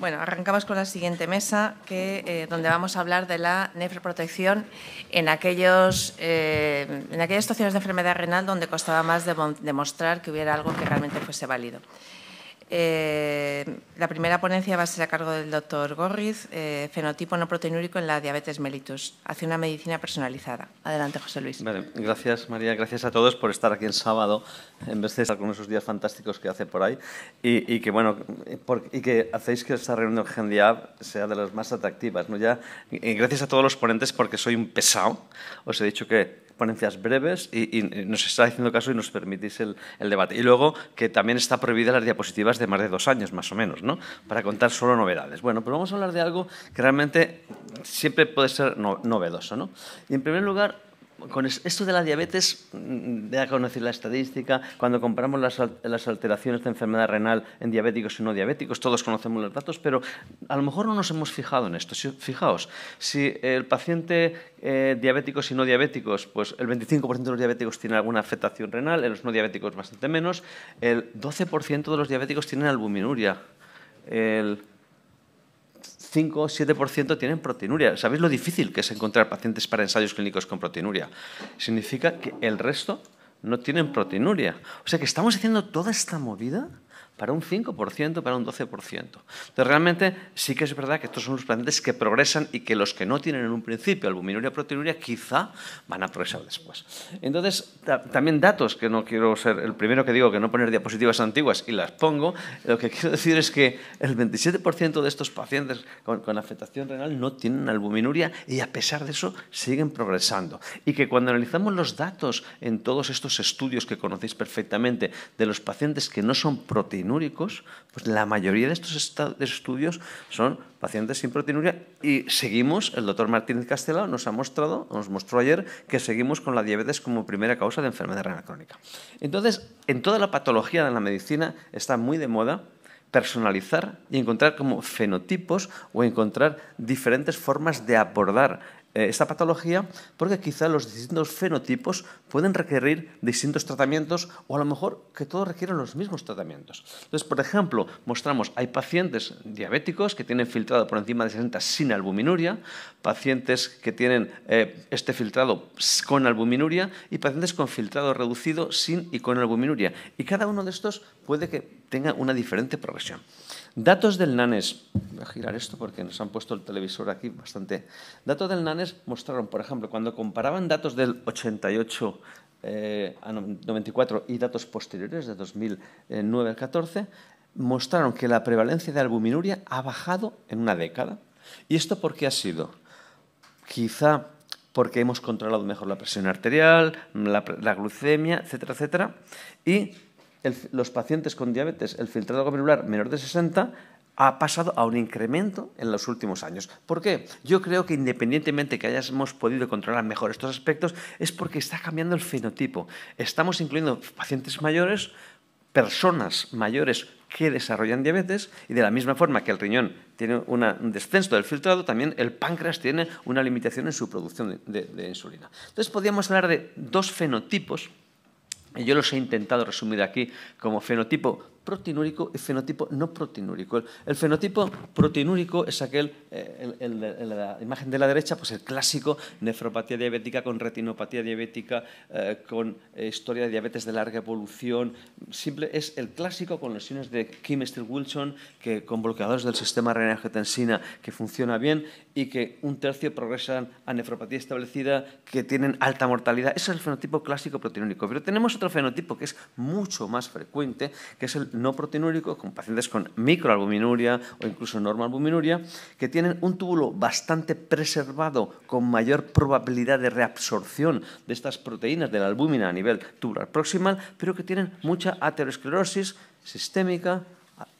Bueno, arrancamos con la siguiente mesa, donde vamos a hablar de la nefroprotección en aquellas situaciones de enfermedad renal donde costaba más demostrar que hubiera algo que realmente fuese válido. La primera ponencia va a ser a cargo del doctor Gorriz, fenotipo no proteinúrico en la diabetes mellitus, hacia una medicina personalizada. Adelante, José Luis. Vale, gracias, María. Gracias a todos por estar aquí en sábado, en vez de estar con esos días fantásticos que hace por ahí. Y que hacéis que esta reunión de GenDiab sea de las más atractivas, ¿no? Gracias a todos los ponentes, porque soy un pesado. Os he dicho que ponencias breves y nos está haciendo caso y nos permitís el debate. Y luego que también está prohibida las diapositivas de más de 2 años, más o menos, ¿no? Para contar solo novedades. Bueno, pero vamos a hablar de algo que realmente siempre puede ser novedoso, ¿no? Y en primer lugar, con esto de la diabetes, ya conocer la estadística, cuando comparamos las alteraciones de enfermedad renal en diabéticos y no diabéticos, todos conocemos los datos, pero a lo mejor no nos hemos fijado en esto. Fijaos, si el paciente diabéticos y no diabéticos, pues el 25% de los diabéticos tiene alguna afectación renal, en los no diabéticos bastante menos, el 12% de los diabéticos tienen albuminuria, el 5 o 7% tienen proteinuria. ¿Sabéis lo difícil que es encontrar pacientes para ensayos clínicos con proteinuria? Significa que el resto no tienen proteinuria. O sea que estamos haciendo toda esta movida para un 5%, para un 12%. Entonces, realmente sí que es verdad que estos son los pacientes que progresan y que los que no tienen en un principio albuminuria o proteinuria quizá van a progresar después. Entonces, también datos, que no quiero ser el primero que digo que no poner diapositivas antiguas y las pongo, lo que quiero decir es que el 27% de estos pacientes con afectación renal no tienen albuminuria y a pesar de eso siguen progresando. Y que cuando analizamos los datos en todos estos estudios que conocéis perfectamente de los pacientes que no son proteinúricos, pues la mayoría de estos estudios son pacientes sin proteinuria y seguimos, el doctor Martínez Castelao nos mostró ayer que seguimos con la diabetes como primera causa de enfermedad renal crónica. Entonces, en toda la patología de la medicina está muy de moda personalizar y encontrar como fenotipos o encontrar diferentes formas de abordar esta patología, porque quizá los distintos fenotipos pueden requerir distintos tratamientos o a lo mejor que todos requieren los mismos tratamientos. Entonces, por ejemplo, mostramos, hay pacientes diabéticos que tienen filtrado por encima de 60 sin albuminuria, pacientes que tienen este filtrado con albuminuria y pacientes con filtrado reducido sin y con albuminuria. Y cada uno de estos puede que tenga una diferente progresión. Datos del NANES, voy a girar esto porque nos han puesto el televisor aquí bastante. Datos del NANES mostraron, por ejemplo, cuando comparaban datos del 88 a 94 y datos posteriores de 2009 al 14, mostraron que la prevalencia de albuminuria ha bajado en una década. ¿Y esto por qué ha sido? Quizá porque hemos controlado mejor la presión arterial, la glucemia, etcétera, etcétera, y los pacientes con diabetes, el filtrado glomerular menor de 60 ha pasado a un incremento en los últimos años. ¿Por qué? Yo creo que independientemente que hayamos podido controlar mejor estos aspectos, es porque está cambiando el fenotipo. Estamos incluyendo pacientes mayores, personas mayores que desarrollan diabetes y de la misma forma que el riñón tiene un descenso del filtrado, también el páncreas tiene una limitación en su producción de insulina. Entonces, podríamos hablar de 2 fenotipos. Yo los he intentado resumir aquí como fenotipo proteinúrico y fenotipo no proteinúrico. El fenotipo proteinúrico es aquel, en la imagen de la derecha, pues el clásico, nefropatía diabética con retinopatía diabética, con historia de diabetes de larga evolución. Es el clásico con lesiones de Kim-Still-Wilson, con bloqueadores del sistema renina-angiotensina que funciona bien y que 1/3 progresan a nefropatía establecida, que tienen alta mortalidad. Ese es el fenotipo clásico proteinúrico. Pero tenemos otro fenotipo que es mucho más frecuente, que es el no proteinúrico, con pacientes con microalbuminuria o incluso normalbuminuria, que tienen un túbulo bastante preservado con mayor probabilidad de reabsorción de estas proteínas de la albúmina a nivel tubular proximal, pero que tienen mucha aterosclerosis sistémica,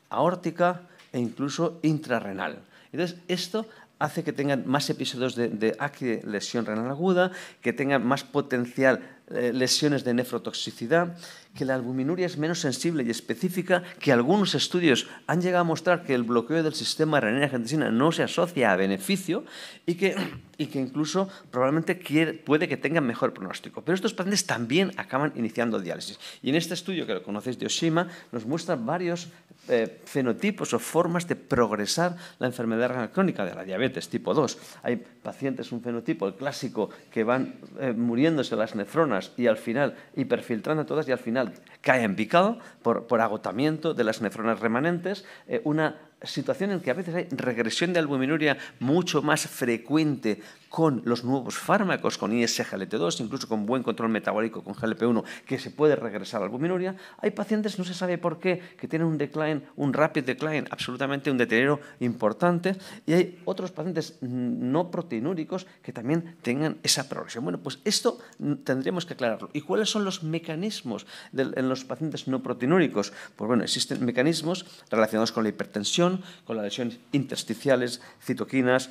aórtica e incluso intrarrenal. Entonces, esto hace que tengan más episodios de lesión renal aguda, que tengan más potencial lesiones de nefrotoxicidad, que la albuminuria es menos sensible y específica, que algunos estudios han llegado a mostrar que el bloqueo del sistema renina-angiotensina no se asocia a beneficio y que incluso probablemente puede que tengan mejor pronóstico. Pero estos pacientes también acaban iniciando diálisis. Y en este estudio, que lo conocéis de Oshima, nos muestra varios fenotipos o formas de progresar la enfermedad renal crónica de la diabetes tipo 2. Hay pacientes, un fenotipo, el clásico, que van muriéndose las nefronas y al final hiperfiltrando todas y al final cae en picado por agotamiento de las nefronas remanentes, una situación en que a veces hay regresión de albuminuria mucho más frecuente con los nuevos fármacos, con ISGLT2, incluso con buen control metabólico con GLP-1, que se puede regresar a la albuminuria. Hay pacientes, no se sabe por qué, que tienen un decline, un rapid decline, absolutamente un deterioro importante, y hay otros pacientes no proteinúricos que también tengan esa progresión. Bueno, pues esto tendríamos que aclararlo. ¿Y cuáles son los mecanismos en los pacientes no proteinúricos? Pues bueno, existen mecanismos relacionados con la hipertensión, con las lesiones intersticiales, citoquinas,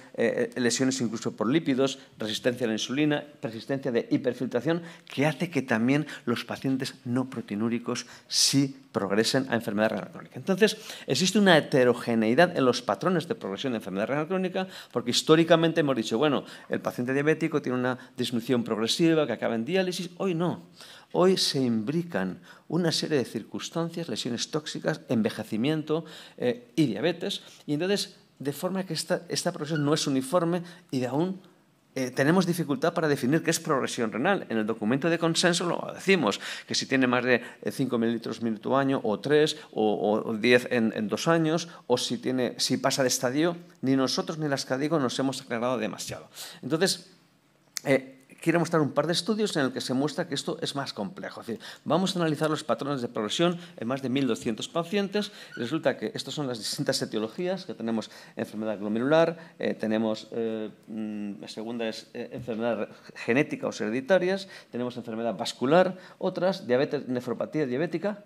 lesiones incluso por lípidos, resistencia a la insulina, persistencia de hiperfiltración, que hace que también los pacientes no proteinúricos sí progresen a enfermedad renal crónica. Entonces, existe una heterogeneidad en los patrones de progresión de enfermedad renal crónica, porque históricamente hemos dicho, bueno, el paciente diabético tiene una disminución progresiva que acaba en diálisis. Hoy no. Hoy se imbrican una serie de circunstancias, lesiones tóxicas, envejecimiento y diabetes, y entonces, de forma que esta progresión no es uniforme y aún tenemos dificultad para definir qué es progresión renal. En el documento de consenso lo decimos, que si tiene más de 5 mililitros minuto año, o 3, o 10 en 2 años, o si pasa de estadio, ni nosotros ni las CADIGO nos hemos aclarado demasiado. Entonces, quiero mostrar un par de estudios en el que se muestra que esto es más complejo. Es decir, vamos a analizar los patrones de progresión en más de 1.200 pacientes. Resulta que estas son las distintas etiologías, que tenemos enfermedad glomerular, tenemos, la segunda es enfermedad genética o hereditarias, tenemos enfermedad vascular, otras, diabetes, nefropatía diabética.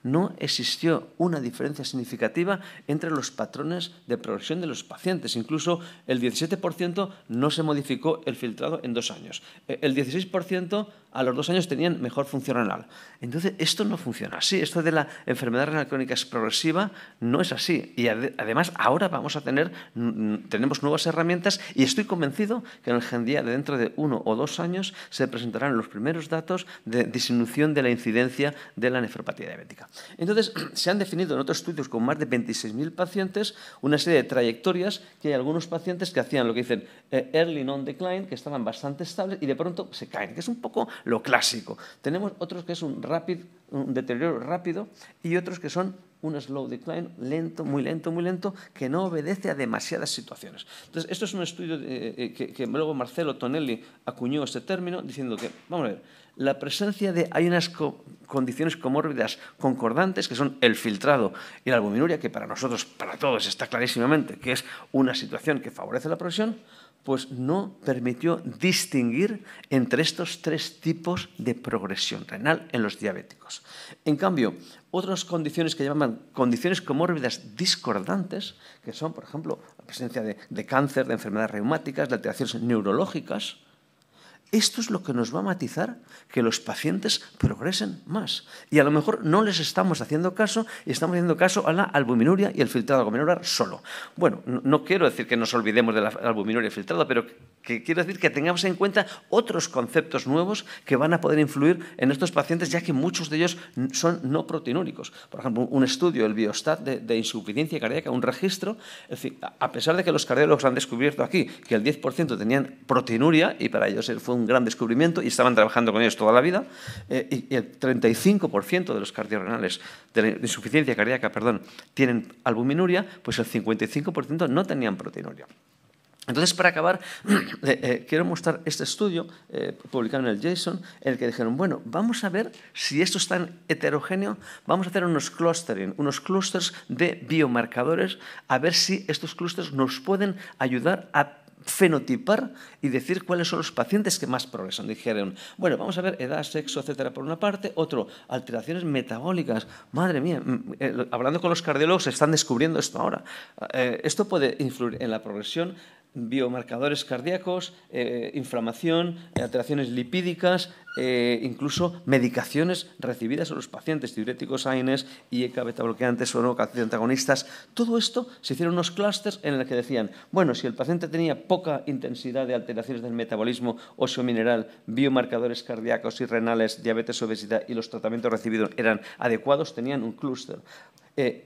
No existió una diferencia significativa entre los patrones de progresión de los pacientes. Incluso el 17% no se modificó el filtrado en 2 años. El 16% a los 2 años tenían mejor función renal. Entonces, esto no funciona así. Esto de la enfermedad renal crónica es progresiva no es así. Y además, ahora tenemos nuevas herramientas y estoy convencido que en el GenDia de dentro de 1 o 2 años se presentarán los primeros datos de disminución de la incidencia de la nefropatía diabética. Entonces, se han definido en otros estudios con más de 26.000 pacientes una serie de trayectorias, que hay algunos pacientes que hacían lo que dicen early non-decline, que estaban bastante estables y de pronto se caen, que es un poco lo clásico. Tenemos otros que es un deterioro rápido y otros que son un slow decline, lento, muy lento, que no obedece a demasiadas situaciones. Entonces, esto es un estudio que luego Marcelo Tonelli acuñó este término diciendo que, vamos a ver, la presencia hay unas condiciones comórbidas concordantes, que son el filtrado y la albuminuria, que para nosotros, para todos, está clarísimamente que es una situación que favorece la progresión, pues no permitió distinguir entre estos 3 tipos de progresión renal en los diabéticos. En cambio, otras condiciones que llaman condiciones comórbidas discordantes, que son, por ejemplo, la presencia de cáncer, de enfermedades reumáticas, de alteraciones neurológicas, esto es lo que nos va a matizar que los pacientes progresen más. Y a lo mejor no les estamos haciendo caso y estamos haciendo caso a la albuminuria y el filtrado glomerular solo. Bueno, no quiero decir que nos olvidemos de la albuminuria y el filtrado, pero que quiero decir que tengamos en cuenta otros conceptos nuevos que van a poder influir en estos pacientes, ya que muchos de ellos son no proteinúricos. Por ejemplo, un estudio, el Biostat de insuficiencia cardíaca, un registro, es decir, a pesar de que los cardiólogos han descubierto aquí que el 10% tenían proteinuria, y para ellos fue un gran descubrimiento y estaban trabajando con ellos toda la vida, y el 35% de los cardiorrenales de la insuficiencia cardíaca, tienen albuminuria, pues el 55% no tenían proteinuria. Entonces, para acabar, quiero mostrar este estudio publicado en el JASN, en el que dijeron, bueno, vamos a ver si esto es tan heterogéneo, vamos a hacer unos clústeres de biomarcadores, a ver si estos clústeres nos pueden ayudar a fenotipar y decir cuáles son los pacientes que más progresan. Dijeron, bueno, vamos a ver edad, sexo, etcétera, por una parte. Otro, alteraciones metabólicas. Madre mía, hablando con los cardiólogos, están descubriendo esto ahora. Esto puede influir en la progresión. biomarcadores cardíacos, inflamación, alteraciones lipídicas, incluso medicaciones recibidas a los pacientes, diuréticos AINES y ECA beta bloqueantes o no calcio antagonistas. Todo esto se hicieron unos clústeres en el que decían, bueno, si el paciente tenía poca intensidad de alteraciones del metabolismo óseo mineral, biomarcadores cardíacos y renales, diabetes, obesidad y los tratamientos recibidos eran adecuados, tenían un clúster.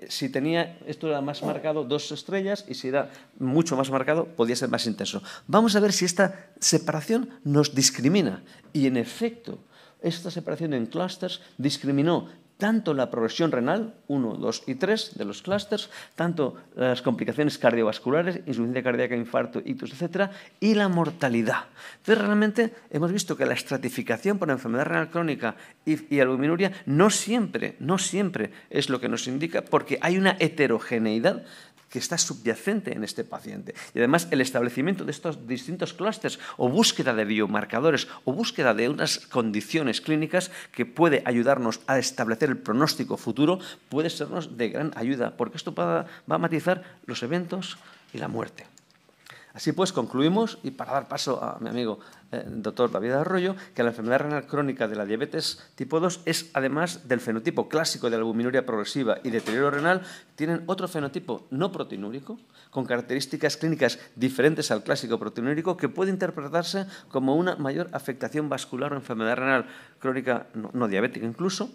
Si tenía, esto era más marcado, 2 estrellas, y si era mucho más marcado, podía ser más intenso. Vamos a ver si esta separación nos discrimina. Y, en efecto, esta separación en clústeres discriminó tanto la progresión renal, 1, 2 y 3 de los clústeres, tanto las complicaciones cardiovasculares, insuficiencia cardíaca, infarto, ictus, etcétera, y la mortalidad. Entonces, realmente hemos visto que la estratificación por enfermedad renal crónica y albuminuria no siempre es lo que nos indica, porque hay una heterogeneidad que está subyacente en este paciente. Y además el establecimiento de estos distintos clústeres o búsqueda de biomarcadores o búsqueda de unas condiciones clínicas que puede ayudarnos a establecer el pronóstico futuro puede sernos de gran ayuda, porque esto va a matizar los eventos y la muerte. Así pues, concluimos, y para dar paso a mi amigo doctor David Arroyo, que la enfermedad renal crónica de la diabetes tipo 2 es, además del fenotipo clásico de la albuminuria progresiva y deterioro renal, tienen otro fenotipo no proteinúrico, con características clínicas diferentes al clásico proteinúrico, que puede interpretarse como una mayor afectación vascular o enfermedad renal crónica no diabética incluso.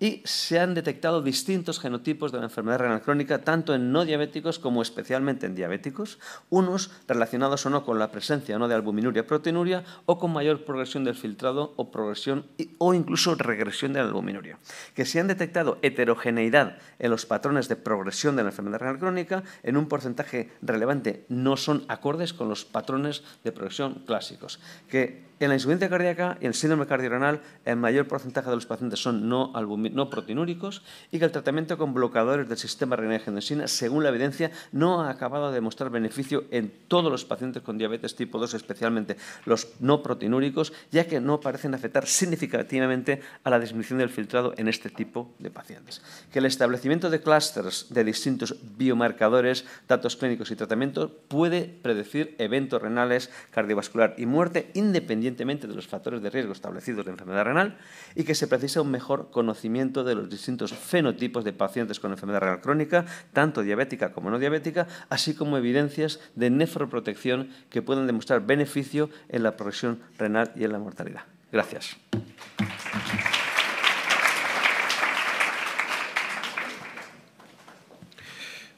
Y se han detectado distintos genotipos de la enfermedad renal crónica, tanto en no diabéticos como especialmente en diabéticos, unos relacionados o no con la presencia o no de albuminuria proteinuria o con mayor progresión del filtrado o progresión o incluso regresión de la albuminuria. Que se han detectado heterogeneidad en los patrones de progresión de la enfermedad renal crónica, en un porcentaje relevante no son acordes con los patrones de progresión clásicos. Que en la insuficiencia cardíaca y en el síndrome cardiorenal el mayor porcentaje de los pacientes son no proteinúricos y que el tratamiento con bloqueadores del sistema renina-angiotensina, según la evidencia, no ha acabado de demostrar beneficio en todos los pacientes con diabetes tipo 2, especialmente los no proteinúricos, ya que no parecen afectar significativamente a la disminución del filtrado en este tipo de pacientes. Que el establecimiento de clústeres de distintos biomarcadores, datos clínicos y tratamientos puede predecir eventos renales, cardiovascular y muerte independientemente de los factores de riesgo establecidos de enfermedad renal, y que se precisa un mejor conocimiento de los distintos fenotipos de pacientes con enfermedad renal crónica, tanto diabética como no diabética, así como evidencias de nefroprotección que pueden demostrar beneficio en la progresión renal y en la mortalidad. Gracias.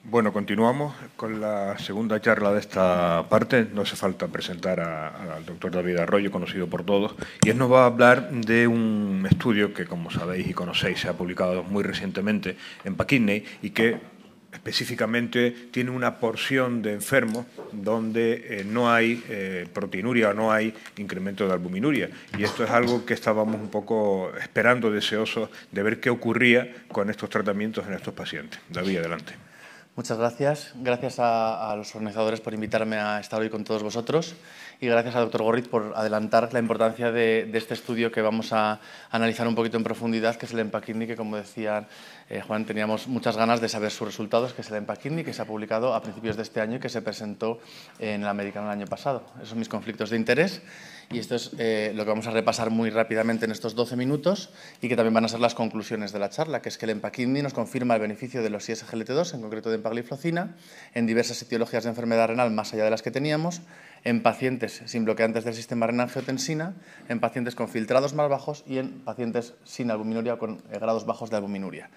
Bueno, continuamos con la segunda charla de esta parte. No hace falta presentar al doctor David Arroyo, conocido por todos, y él nos va a hablar de un estudio que, como sabéis y conocéis, se ha publicado muy recientemente en PaKidney y que específicamente tiene una porción de enfermos donde no hay proteinuria o no hay incremento de albuminuria. Y esto es algo que estábamos un poco esperando, deseosos de ver qué ocurría con estos tratamientos en estos pacientes. David, adelante. Muchas gracias. Gracias a los organizadores por invitarme a estar hoy con todos vosotros y gracias al doctor Gorriz por adelantar la importancia de este estudio que vamos a analizar un poquito en profundidad, que es el EMPA-Kidney, que, como decía Juan, teníamos muchas ganas de saber sus resultados, que es el EMPA-Kidney, que se ha publicado a principios de este año y que se presentó en la Americana el año pasado. Esos son mis conflictos de interés. Y esto es lo que vamos a repasar muy rápidamente en estos 12 minutos y que también van a ser las conclusiones de la charla, que es que el EMPA-Kidney nos confirma el beneficio de los ISGLT2, en concreto de empagliflozina, en diversas etiologías de enfermedad renal más allá de las que teníamos, en pacientes sin bloqueantes del sistema renina-angiotensina, en pacientes con filtrados más bajos y en pacientes sin albuminuria o con grados bajos de albuminuria.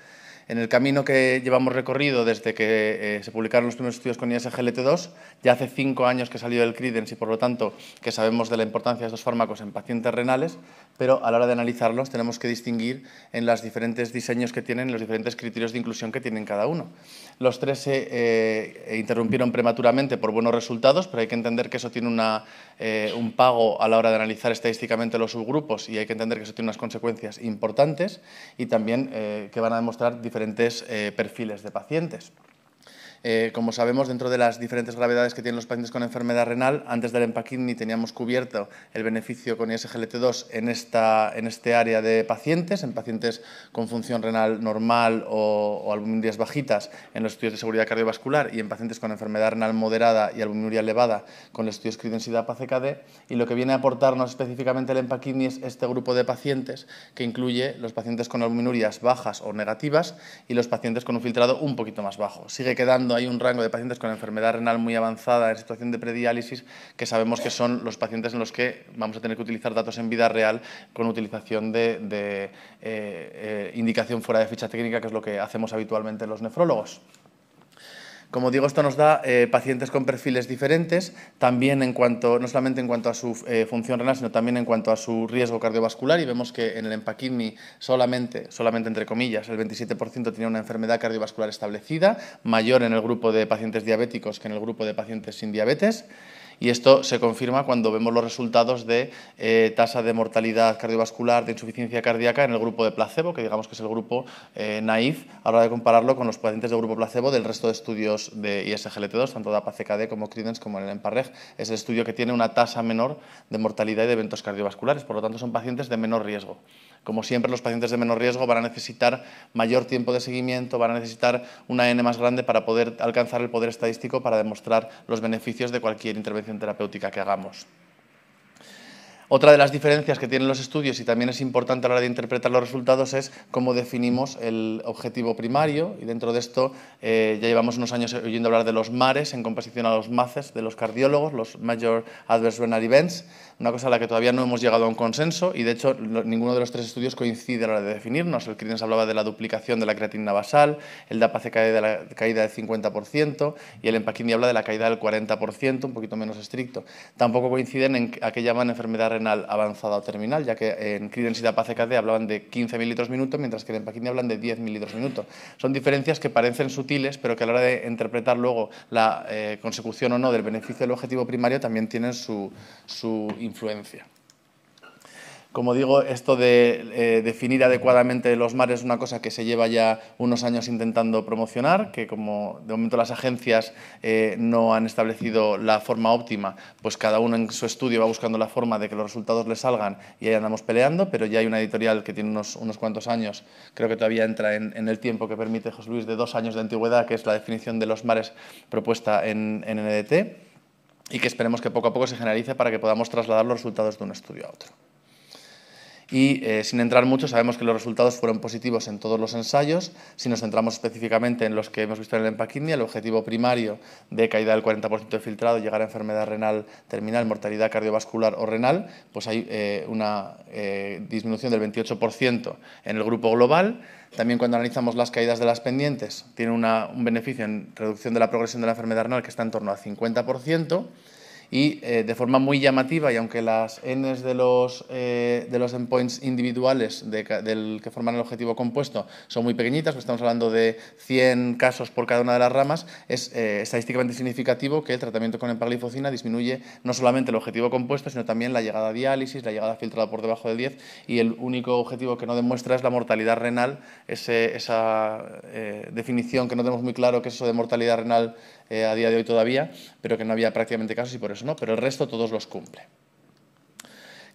En el camino que llevamos recorrido desde que se publicaron los primeros estudios con ISGLT2, ya hace 5 años que salió el Credence y, por lo tanto, que sabemos de la importancia de estos fármacos en pacientes renales, pero a la hora de analizarlos tenemos que distinguir en los diferentes diseños que tienen, los diferentes criterios de inclusión que tienen cada uno. Los 3 se interrumpieron prematuramente por buenos resultados, pero hay que entender que eso tiene un pago a la hora de analizar estadísticamente los subgrupos y hay que entender que eso tiene unas consecuencias importantes y también que van a demostrar diferentes perfiles de pacientes. Como sabemos, dentro de las diferentes gravedades que tienen los pacientes con enfermedad renal, antes del EMPA-KIDNey teníamos cubierto el beneficio con ISGLT2 en este área de pacientes, en pacientes con función renal normal o albuminurias bajitas en los estudios de seguridad cardiovascular y en pacientes con enfermedad renal moderada y albuminuria elevada con los estudios Creedence y DAPA-CKD. Y lo que viene a aportarnos específicamente el EMPA-KIDNey es este grupo de pacientes que incluye los pacientes con albuminurias bajas o negativas y los pacientes con un filtrado un poquito más bajo. Sigue quedando ahí un rango de pacientes con enfermedad renal muy avanzada en situación de prediálisis, que sabemos que son los pacientes en los que vamos a tener que utilizar datos en vida real con utilización de indicación fuera de ficha técnica, que es lo que hacemos habitualmente los nefrólogos. Como digo, esto nos da pacientes con perfiles diferentes, también no solamente en cuanto a su función renal, sino también en cuanto a su riesgo cardiovascular, y vemos que en el EMPA-KIDNey solamente entre comillas, el 27% tenía una enfermedad cardiovascular establecida, mayor en el grupo de pacientes diabéticos que en el grupo de pacientes sin diabetes. Y esto se confirma cuando vemos los resultados de tasa de mortalidad cardiovascular, de insuficiencia cardíaca en el grupo de placebo, que digamos que es el grupo naïf, a la hora de compararlo con los pacientes del grupo placebo del resto de estudios de ISGLT2, tanto DAPA-CKD como Creedence como en el EMPA-REG. Es el estudio que tiene una tasa menor de mortalidad y de eventos cardiovasculares, por lo tanto son pacientes de menor riesgo. Como siempre, los pacientes de menor riesgo van a necesitar mayor tiempo de seguimiento, van a necesitar una N más grande para poder alcanzar el poder estadístico para demostrar los beneficios de cualquier intervención terapéutica que hagamos. Otra de las diferencias que tienen los estudios, y también es importante a la hora de interpretar los resultados, es cómo definimos el objetivo primario, y dentro de esto ya llevamos unos años oyendo hablar de los MARES en composición a los MACES de los cardiólogos, los Major Adverse Renal Events, una cosa a la que todavía no hemos llegado a un consenso y de hecho ninguno de los tres estudios coincide a la hora de definirnos. El Creedence hablaba de la duplicación de la creatinina basal, el DAPA-CKD de la caída del 50% y el EMPA-KIDNey habla de la caída del 40%, un poquito menos estricto. Tampoco coinciden en a qué llaman enfermedad renal avanzada o terminal, ya que en Creedence y DAPA-CKD hablaban de 15 mililitros minuto, mientras que en EMPA-KIDNey hablan de 10 mililitros minuto. Son diferencias que parecen sutiles, pero que a la hora de interpretar luego la consecución o no del beneficio del objetivo primario también tienen su influencia. Como digo, esto de definir adecuadamente los MARES es una cosa que se lleva ya unos años intentando promocionar, que como de momento las agencias no han establecido la forma óptima, pues cada uno en su estudio va buscando la forma de que los resultados le salgan y ahí andamos peleando, pero ya hay una editorial que tiene unos cuantos años, creo que todavía entra en el tiempo que permite José Luis, de 2 años de antigüedad, que es la definición de los MARES propuesta en NDT, y que esperemos que poco a poco se generalice para que podamos trasladar los resultados de un estudio a otro. Y sin entrar mucho, sabemos que los resultados fueron positivos en todos los ensayos. Si nos centramos específicamente en los que hemos visto en el EMPA-KIDNey, el objetivo primario de caída del 40% de filtrado, llegar a enfermedad renal terminal, mortalidad cardiovascular o renal, pues hay una disminución del 28% en el grupo global. También cuando analizamos las caídas de las pendientes, tiene un beneficio en reducción de la progresión de la enfermedad renal que está en torno al 50%. Y de forma muy llamativa, y aunque las Ns de los endpoints individuales que forman el objetivo compuesto son muy pequeñitas, pues estamos hablando de 100 casos por cada una de las ramas, es estadísticamente significativo que el tratamiento con empagliflozina disminuye no solamente el objetivo compuesto, sino también la llegada a diálisis, la llegada a filtrado por debajo del 10, y el único objetivo que no demuestra es la mortalidad renal, esa definición que no tenemos muy claro qué es eso de mortalidad renal a día de hoy todavía, pero que no había prácticamente casos y por eso no, pero el resto todos los cumple.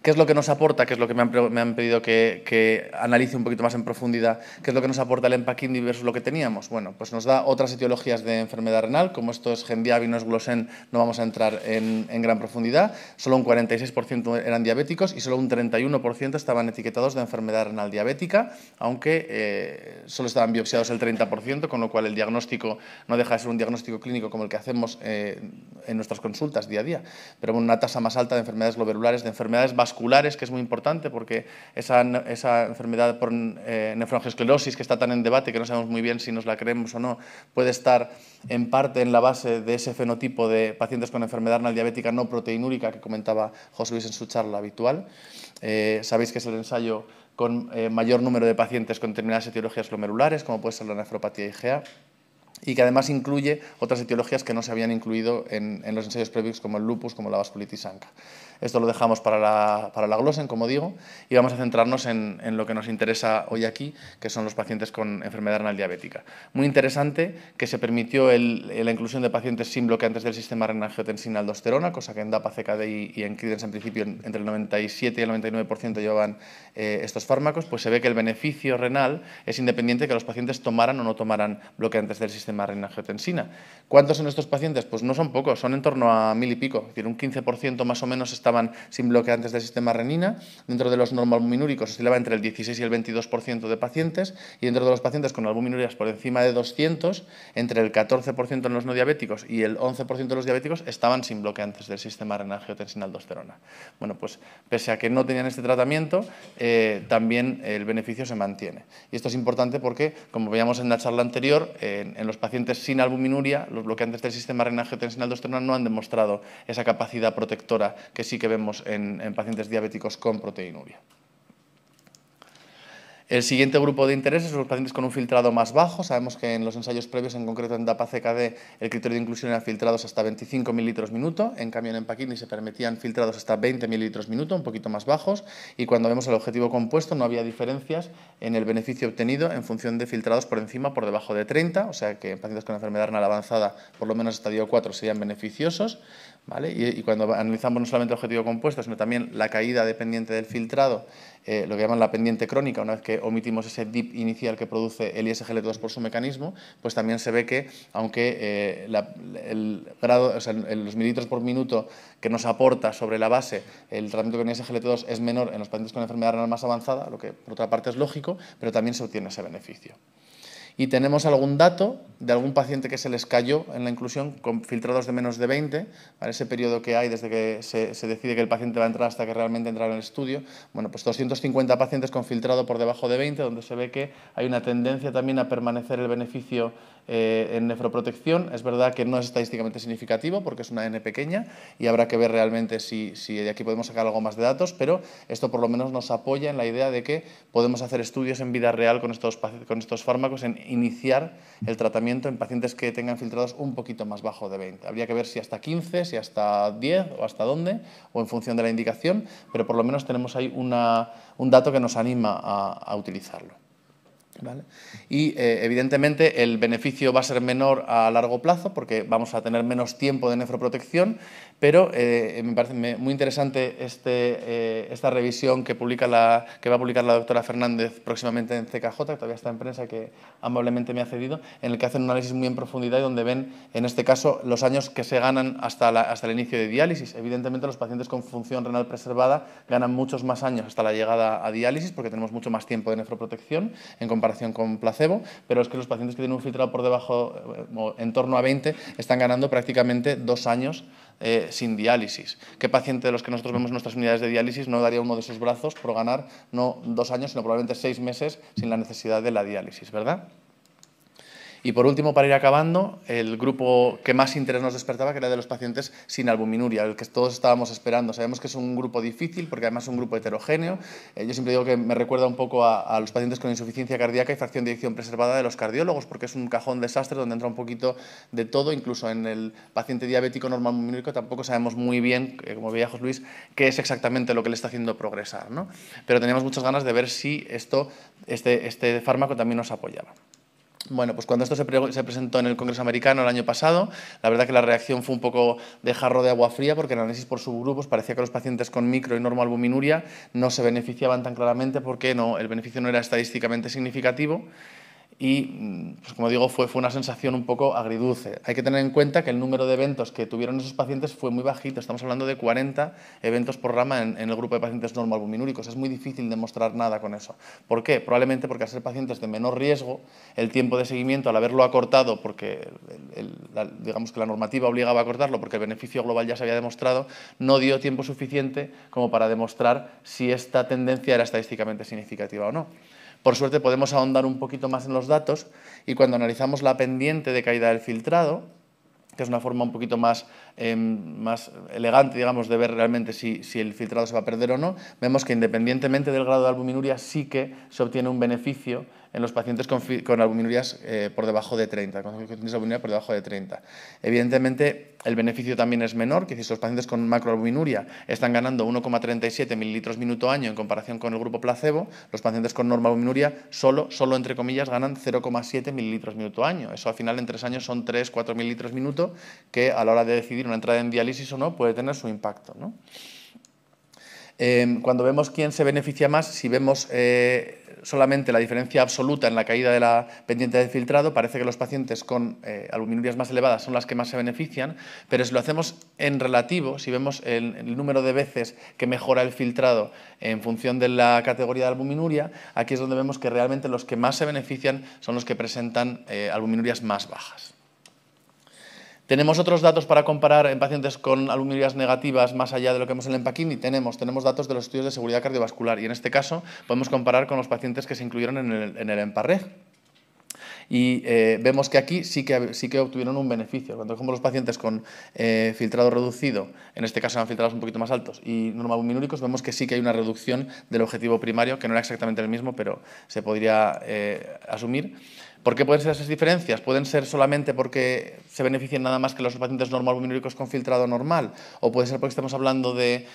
¿Qué es lo que nos aporta? ¿Qué es lo que me han pedido que analice un poquito más en profundidad? ¿Qué es lo que nos aporta el EMPA-KIDNey versus lo que teníamos? Bueno, pues nos da otras etiologías de enfermedad renal. Como esto es GENDIAB y no es Glosén, no vamos a entrar en gran profundidad. Solo un 46% eran diabéticos y solo un 31% estaban etiquetados de enfermedad renal diabética, aunque solo estaban biopsiados el 30%, con lo cual el diagnóstico no deja de ser un diagnóstico clínico como el que hacemos en nuestras consultas día a día, pero con una tasa más alta de enfermedades glomerulares, de enfermedades vasculares, que es muy importante porque esa enfermedad por nefroangiosclerosis que está tan en debate que no sabemos muy bien si nos la creemos o no, puede estar en parte en la base de ese fenotipo de pacientes con enfermedad renal diabética no proteinúrica que comentaba José Luis en su charla habitual. Sabéis que es el ensayo con mayor número de pacientes con determinadas etiologías glomerulares, como puede ser la nefropatía IgA, y que además incluye otras etiologías que no se habían incluido en los ensayos previos, como el lupus, como la vasculitis ANCA. Esto lo dejamos para la glosen, como digo, y vamos a centrarnos en lo que nos interesa hoy aquí, que son los pacientes con enfermedad renal diabética. Muy interesante que se permitió la inclusión de pacientes sin bloqueantes del sistema renina-angiotensina-aldosterona, cosa que en DAPA, CKD y en Credence en principio entre el 97 y el 99% llevaban estos fármacos. Pues se ve que el beneficio renal es independiente de que los pacientes tomaran o no tomaran bloqueantes del sistema renina-angiotensina. ¿Cuántos son estos pacientes? Pues no son pocos, son en torno a 1000 y pico, es decir, un 15% más o menos estaban sin bloqueantes del sistema renina. Dentro de los normalbuminúricos oscilaba entre el 16 y el 22% de pacientes, y dentro de los pacientes con albuminurias por encima de 200, entre el 14% en los no diabéticos y el 11% de los diabéticos estaban sin bloqueantes del sistema renina-angiotensina-aldosterona. Bueno, pues pese a que no tenían este tratamiento, también el beneficio se mantiene. Y esto es importante porque, como veíamos en la charla anterior, en los pacientes sin albuminuria, los bloqueantes del sistema renina-angiotensina-aldosterona no han demostrado esa capacidad protectora que sí que vemos en pacientes diabéticos con proteinuria. El siguiente grupo de intereses son los pacientes con un filtrado más bajo. Sabemos que en los ensayos previos, en concreto en DAPA-CKD, el criterio de inclusión era filtrados hasta 25 mililitros minuto. En cambio, en EMPA-KIDNEY se permitían filtrados hasta 20 mililitros minuto, un poquito más bajos. Y cuando vemos el objetivo compuesto, no había diferencias en el beneficio obtenido en función de filtrados por encima o por debajo de 30. O sea que en pacientes con enfermedad renal avanzada, por lo menos estadio 4, serían beneficiosos, ¿vale? Y cuando analizamos no solamente el objetivo compuesto, sino también la caída dependiente del filtrado, lo que llaman la pendiente crónica, una vez que omitimos ese dip inicial que produce el ISGLT2 por su mecanismo, pues también se ve que, aunque el grado, o sea, los mililitros por minuto que nos aporta sobre la base el tratamiento con ISGLT2 es menor en los pacientes con enfermedad renal más avanzada, lo que por otra parte es lógico, pero también se obtiene ese beneficio. Y tenemos algún dato de algún paciente que se les cayó en la inclusión con filtrados de menos de 20, ¿vale? Ese periodo que hay desde que se decide que el paciente va a entrar hasta que realmente entra en el estudio. Bueno, pues 250 pacientes con filtrado por debajo de 20, donde se ve que hay una tendencia también a permanecer el beneficio en nefroprotección. Es verdad que no es estadísticamente significativo porque es una N pequeña y habrá que ver realmente si de aquí podemos sacar algo más de datos, pero esto por lo menos nos apoya en la idea de que podemos hacer estudios en vida real con estos fármacos, en iniciar el tratamiento en pacientes que tengan filtrados un poquito más bajo de 20. Habría que ver si hasta 15, si hasta 10 o hasta dónde, o en función de la indicación, pero por lo menos tenemos ahí un dato que nos anima a utilizarlo. ¿Vale? Y evidentemente el beneficio va a ser menor a largo plazo porque vamos a tener menos tiempo de nefroprotección, pero me parece muy interesante esta revisión que va a publicar la doctora Fernández próximamente en CKJ, que todavía está en prensa, que amablemente me ha cedido, en el que hacen un análisis muy en profundidad y donde ven, en este caso, los años que se ganan hasta el inicio de diálisis. Evidentemente los pacientes con función renal preservada ganan muchos más años hasta la llegada a diálisis porque tenemos mucho más tiempo de nefroprotección en comparación con placebo, pero es que los pacientes que tienen un filtrado por debajo, en torno a 20, están ganando prácticamente 2 años sin diálisis. ¿Qué paciente de los que nosotros vemos en nuestras unidades de diálisis no daría uno de sus brazos por ganar no 2 años, sino probablemente 6 meses sin la necesidad de la diálisis, ¿verdad? Y por último, para ir acabando, el grupo que más interés nos despertaba, que era de los pacientes sin albuminuria, el que todos estábamos esperando. Sabemos que es un grupo difícil porque además es un grupo heterogéneo. Yo siempre digo que me recuerda un poco a los pacientes con insuficiencia cardíaca y fracción de eyección preservada de los cardiólogos, porque es un cajón desastre donde entra un poquito de todo. Incluso en el paciente diabético normal albuminúrico tampoco sabemos muy bien, como veía José Luis, qué es exactamente lo que le está haciendo progresar, ¿no? Pero teníamos muchas ganas de ver si este fármaco también nos apoyaba. Bueno, pues cuando esto se presentó en el Congreso Americano el año pasado, la verdad que la reacción fue un poco de jarro de agua fría porque en análisis por subgrupos parecía que los pacientes con micro y normoalbuminuria no se beneficiaban tan claramente porque el beneficio no era estadísticamente significativo. Y, pues como digo, fue una sensación un poco agridulce. Hay que tener en cuenta que el número de eventos que tuvieron esos pacientes fue muy bajito. Estamos hablando de 40 eventos por rama en el grupo de pacientes normalbuminúricos. Es muy difícil demostrar nada con eso. ¿Por qué? Probablemente porque al ser pacientes de menor riesgo, el tiempo de seguimiento, al haberlo acortado, porque digamos que la normativa obligaba a acortarlo, porque el beneficio global ya se había demostrado, no dio tiempo suficiente como para demostrar si esta tendencia era estadísticamente significativa o no. Por suerte podemos ahondar un poquito más en los datos y cuando analizamos la pendiente de caída del filtrado, que es una forma un poquito más elegante, digamos, de ver realmente si el filtrado se va a perder o no, vemos que independientemente del grado de albuminuria sí que se obtiene un beneficio en los pacientes con albuminurías por debajo de 30, con coeficientes de albuminuria por debajo de 30. Evidentemente, el beneficio también es menor, que si los pacientes con macroalbuminuria están ganando 1,37 mililitros minuto año en comparación con el grupo placebo, los pacientes con normalbuminuria solo entre comillas, ganan 0,7 mililitros minuto año. Eso al final en 3 años son 3-4 mililitros minuto, que a la hora de decidir una entrada en diálisis o no puede tener su impacto, ¿no? Cuando vemos quién se beneficia más, si vemos solamente la diferencia absoluta en la caída de la pendiente de filtrado, parece que los pacientes con albuminurias más elevadas son las que más se benefician, pero si lo hacemos en relativo, si vemos el número de veces que mejora el filtrado en función de la categoría de albuminuria, aquí es donde vemos que realmente los que más se benefician son los que presentan albuminurias más bajas. ¿Tenemos otros datos para comparar en pacientes con albuminurias negativas más allá de lo que vemos en el EMPA-KIDNey? Tenemos datos de los estudios de seguridad cardiovascular y en este caso podemos comparar con los pacientes que se incluyeron en el EMPA-REG. Y vemos que aquí sí que obtuvieron un beneficio. Cuando cogemos los pacientes con filtrado reducido, en este caso eran filtrados un poquito más altos, y normalbuminúricos, vemos que sí que hay una reducción del objetivo primario, que no era exactamente el mismo, pero se podría asumir. ¿Por qué pueden ser esas diferencias? ¿Pueden ser solamente porque se benefician nada más que los pacientes normalbuminúricos con filtrado normal? ¿O puede ser porque estamos hablando de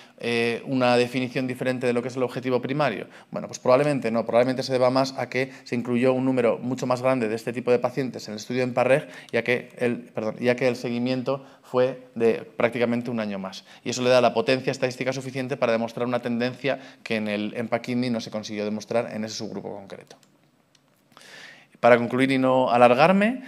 una definición diferente de lo que es el objetivo primario? Bueno, pues probablemente no. Probablemente se deba más a que se incluyó un número mucho más grande de este tipo de pacientes en el estudio EMPA-REG, ya que el seguimiento fue de prácticamente un año más. Y eso le da la potencia estadística suficiente para demostrar una tendencia que en el EMPA-KIDNey no se consiguió demostrar en ese subgrupo concreto. Para concluir y no alargarme,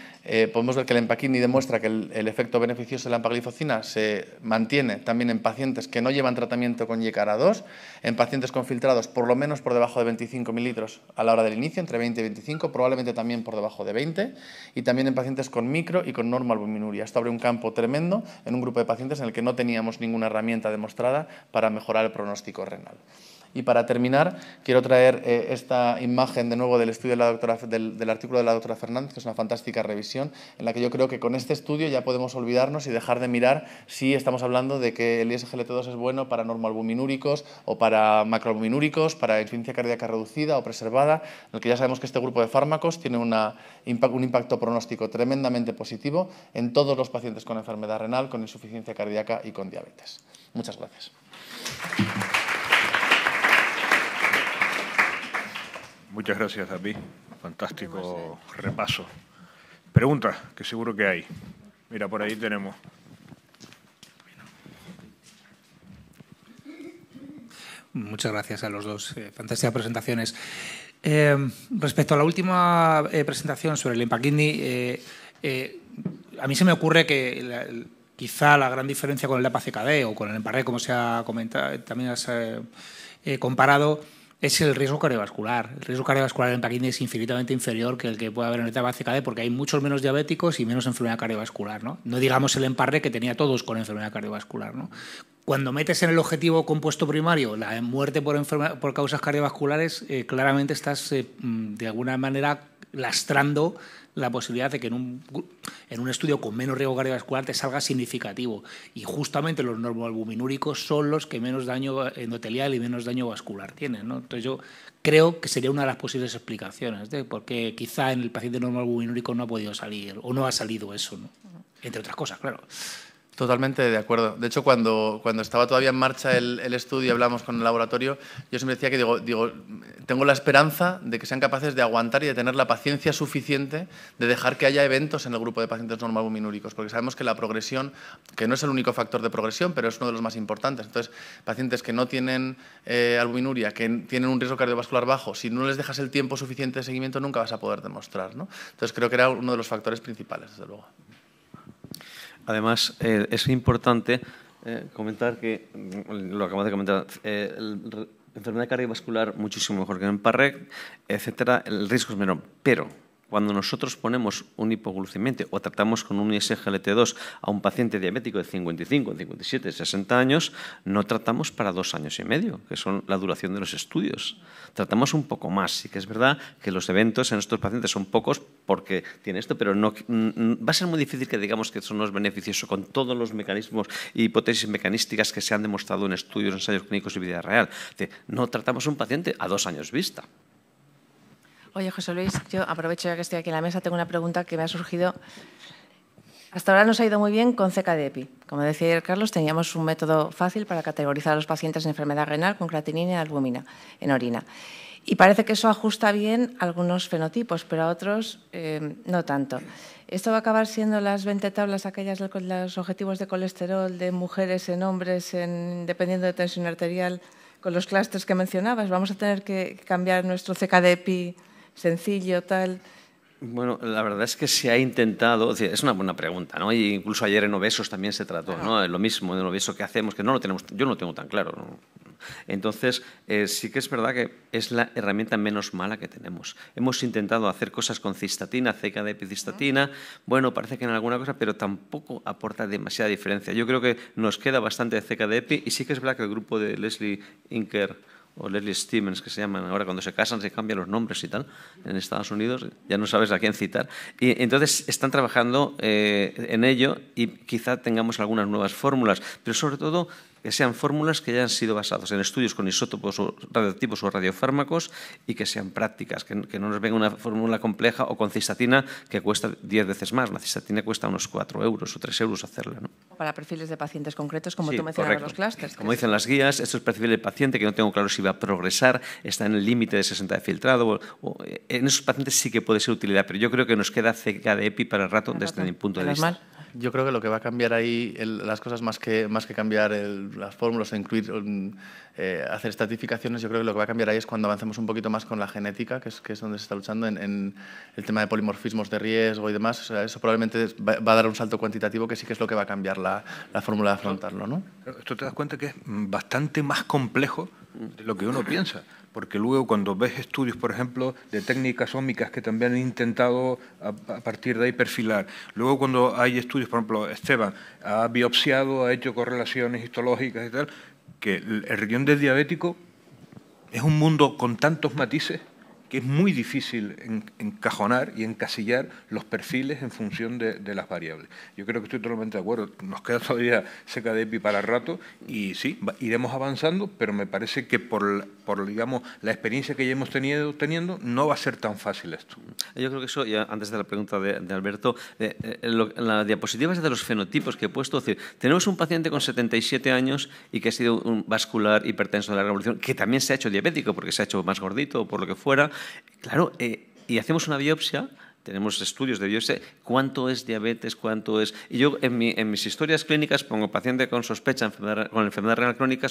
podemos ver que el EMPA-KIDNey demuestra que el efecto beneficioso de la empagliflozina se mantiene también en pacientes que no llevan tratamiento con YCARA-2, en pacientes con filtrados por lo menos por debajo de 25 mililitros a la hora del inicio, entre 20 y 25, probablemente también por debajo de 20, y también en pacientes con micro y con normalbuminuria. Esto abre un campo tremendo en un grupo de pacientes en el que no teníamos ninguna herramienta demostrada para mejorar el pronóstico renal. Y para terminar, quiero traer esta imagen de nuevo del estudio del artículo de la doctora Fernández, que es una fantástica revisión, en la que yo creo que con este estudio ya podemos olvidarnos y dejar de mirar si estamos hablando de que el ISGLT2 es bueno para normalbuminúricos o para macroalbuminúricos, para insuficiencia cardíaca reducida o preservada, en el que ya sabemos que este grupo de fármacos tiene un impacto pronóstico tremendamente positivo en todos los pacientes con enfermedad renal, con insuficiencia cardíaca y con diabetes. Muchas gracias. Muchas gracias, David. Fantástico repaso. Preguntas, que seguro que hay. Mira, por ahí tenemos. Muchas gracias a los dos. Fantásticas presentaciones. Respecto a la última presentación sobre el EMPA-KIDNey, a mí se me ocurre que quizá la gran diferencia con el EMPA-CKD o con el EMPA-REG, como se ha comentado, también has comparado, es el riesgo cardiovascular. El riesgo cardiovascular en EMPA-KIDNey es infinitamente inferior que el que puede haber en el EMPA-CKD porque hay muchos menos diabéticos y menos enfermedad cardiovascular, ¿no? No digamos el EMPA-REG, que tenía todos con enfermedad cardiovascular, ¿no? Cuando metes en el objetivo compuesto primario la muerte por causas cardiovasculares, claramente estás de alguna manera lastrando la posibilidad de que en un estudio con menos riesgo cardiovascular te salga significativo. Y justamente los normalbuminúricos son los que menos daño endotelial y menos daño vascular tienen, ¿no? Entonces yo creo que sería una de las posibles explicaciones de por qué quizá en el paciente normalbuminúrico no ha podido salir o no ha salido eso, ¿no? Entre otras cosas, claro. Totalmente de acuerdo. De hecho, cuando estaba todavía en marcha el estudio y hablamos con el laboratorio, yo siempre decía que digo, tengo la esperanza de que sean capaces de aguantar y de tener la paciencia suficiente de dejar que haya eventos en el grupo de pacientes normalbuminúricos, porque sabemos que la progresión, que no es el único factor de progresión, pero es uno de los más importantes. Entonces, pacientes que no tienen albuminuria, que tienen un riesgo cardiovascular bajo, si no les dejas el tiempo suficiente de seguimiento, nunca vas a poder demostrar, ¿no? Entonces, creo que era uno de los factores principales, desde luego. Además, es importante comentar que, lo acabamos de comentar, enfermedad cardiovascular muchísimo mejor que en EMPA-REG, etcétera, el riesgo es menor. Pero cuando nosotros ponemos un hipoglucemiante o tratamos con un ISGLT2 a un paciente diabético de 55, 57, 60 años, no tratamos para 2 años y medio, que son la duración de los estudios. Tratamos un poco más. Sí que es verdad que los eventos en estos pacientes son pocos porque tiene esto, pero no, va a ser muy difícil que digamos que eso no es beneficioso con todos los mecanismos y hipótesis mecanísticas que se han demostrado en estudios, ensayos clínicos y vida real. No tratamos a un paciente a 2 años vista. Oye, José Luis, yo aprovecho ya que estoy aquí en la mesa, tengo una pregunta que me ha surgido. Hasta ahora nos ha ido muy bien con CKD-EPI. Como decía ayer Carlos, teníamos un método fácil para categorizar a los pacientes en enfermedad renal con creatinina y albúmina en orina. Y parece que eso ajusta bien a algunos fenotipos, pero a otros no tanto. ¿Esto va a acabar siendo las 20 tablas aquellas de los objetivos de colesterol de mujeres en hombres, dependiendo de tensión arterial, con los clústeres que mencionabas? ¿Vamos a tener que cambiar nuestro CKD-EPI sencillo, tal? Bueno, la verdad es que se ha intentado, es una buena pregunta, ¿no? Y incluso ayer en obesos también se trató, ¿no? Lo mismo en obeso que hacemos, que no lo tenemos, yo no lo tengo tan claro, ¿no? Entonces, sí que es verdad que es la herramienta menos mala que tenemos. Hemos intentado hacer cosas con cistatina, CKD-EPI cistatina, bueno, parece que en alguna cosa, pero tampoco aporta demasiada diferencia. Yo creo que nos queda bastante de CKD-EPI y sí que es verdad que el grupo de Leslie Inker o Leslie Stevens, que se llaman ahora cuando se casan, se cambian los nombres y tal, en Estados Unidos, ya no sabes a quién citar. Y entonces están trabajando en ello y quizá tengamos algunas nuevas fórmulas, pero sobre todo que sean fórmulas que hayan sido basadas en estudios con isótopos radioactivos o radiofármacos y que sean prácticas, que no nos venga una fórmula compleja o con cistatina que cuesta 10 veces más. La cistatina cuesta unos 4 euros o 3 euros hacerla, ¿no? Para perfiles de pacientes concretos, como Sí, tú mencionabas, correcto. los clústeres. Como dicen las guías, esto es perfil del paciente que no tengo claro si va a progresar, está en el límite de 60 de filtrado. En esos pacientes sí que puede ser utilidad, pero yo creo que nos queda CKD-EPI para el rato desde mi punto de vista. Yo creo que lo que va a cambiar ahí, las cosas más que cambiar las fórmulas o incluir, hacer estratificaciones, yo creo que lo que va a cambiar ahí es cuando avancemos un poquito más con la genética, que es donde se está luchando en el tema de polimorfismos de riesgo y demás. O sea, eso probablemente va a dar un salto cuantitativo que sí que es lo que va a cambiar la fórmula de afrontarlo, ¿no? Esto te das cuenta que es bastante más complejo de lo que uno piensa. Porque luego cuando ves estudios, por ejemplo, de técnicas ómicas que también han intentado a partir de ahí perfilar, luego cuando hay estudios, por ejemplo, Esteban ha biopsiado, ha hecho correlaciones histológicas y tal, que el riñón del diabético es un mundo con tantos matices que es muy difícil encajonar y encasillar los perfiles en función de las variables. Yo creo que estoy totalmente de acuerdo. Nos queda todavía CKD-EPI para rato y sí, iremos avanzando, pero me parece que por digamos, la experiencia que ya hemos teniendo, no va a ser tan fácil esto. Yo creo que eso, ya antes de la pregunta de Alberto, la diapositiva es de los fenotipos que he puesto. Es decir, tenemos un paciente con 77 años y que ha sido un vascular hipertenso de larga evolución, que también se ha hecho diabético porque se ha hecho más gordito o por lo que fuera. Claro, y hacemos una biopsia, tenemos estudios de biopsia, cuánto es diabetes, cuánto es... Y yo en mis historias clínicas pongo paciente con sospecha con enfermedad renal crónica,